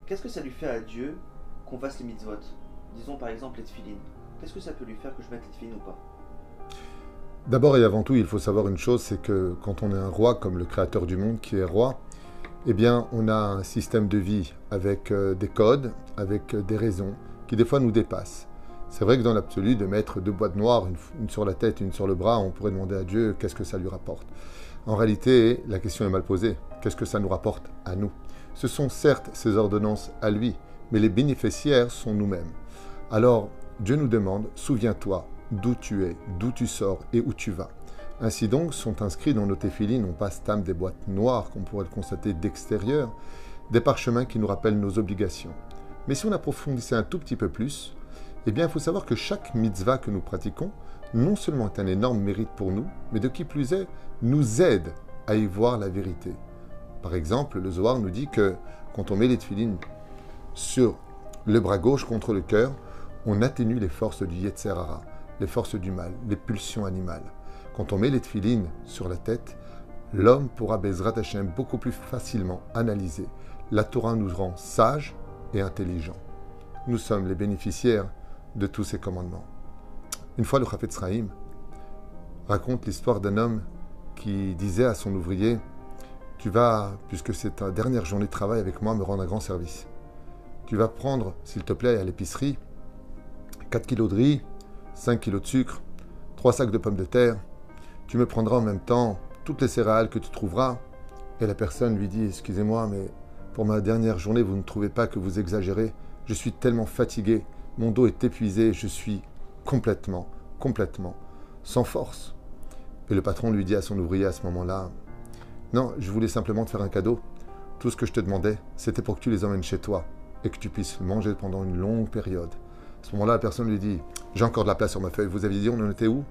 Qu'est-ce que ça lui fait à Dieu qu'on fasse les mitzvot? Disons par exemple les tefilines. Qu'est-ce que ça peut lui faire que je mette les tefilines ou pas? D'abord et avant tout, il faut savoir une chose, c'est que quand on est un roi, comme le créateur du monde qui est roi, eh bien, on a un système de vie avec des codes, avec des raisons qui des fois nous dépassent. C'est vrai que dans l'absolu, de mettre deux boîtes noires, une sur la tête et une sur le bras, on pourrait demander à Dieu qu'est-ce que ça lui rapporte. En réalité, la question est mal posée. Qu'est-ce que ça nous rapporte à nous? Ce sont certes ses ordonnances à lui, mais les bénéficiaires sont nous-mêmes. Alors, Dieu nous demande, souviens-toi d'où tu es, d'où tu sors et où tu vas. Ainsi donc, sont inscrits dans nos téphilines, non pas stam des boîtes noires, qu'on pourrait le constater d'extérieur, des parchemins qui nous rappellent nos obligations. Mais si on approfondissait un tout petit peu plus, eh bien, il faut savoir que chaque mitzvah que nous pratiquons, non seulement est un énorme mérite pour nous, mais de qui plus est, nous aide à y voir la vérité. Par exemple, le Zohar nous dit que quand on met les téphilines sur le bras gauche contre le cœur, on atténue les forces du Yetzer Hara, les forces du mal, les pulsions animales. Quand on met les tefilines sur la tête, l'homme pourra Bezrat Hashem beaucoup plus facilement analyser. La Torah nous rend sages et intelligents. Nous sommes les bénéficiaires de tous ces commandements. Une fois, le Chafetz Chaim raconte l'histoire d'un homme qui disait à son ouvrier: tu vas, puisque c'est ta dernière journée de travail avec moi, me rendre un grand service. Tu vas prendre, s'il te plaît, à l'épicerie, 4 kilos de riz, 5 kilos de sucre, 3 sacs de pommes de terre. Tu me prendras en même temps toutes les céréales que tu trouveras. Et la personne lui dit: excusez-moi, mais pour ma dernière journée, vous ne trouvez pas que vous exagérez? Je suis tellement fatigué, mon dos est épuisé, je suis complètement, sans force. Et le patron lui dit à son ouvrier à ce moment-là: non, je voulais simplement te faire un cadeau. Tout ce que je te demandais, c'était pour que tu les emmènes chez toi et que tu puisses manger pendant une longue période. À ce moment-là, la personne lui dit: j'ai encore de la place sur ma feuille, vous aviez dit on en était où?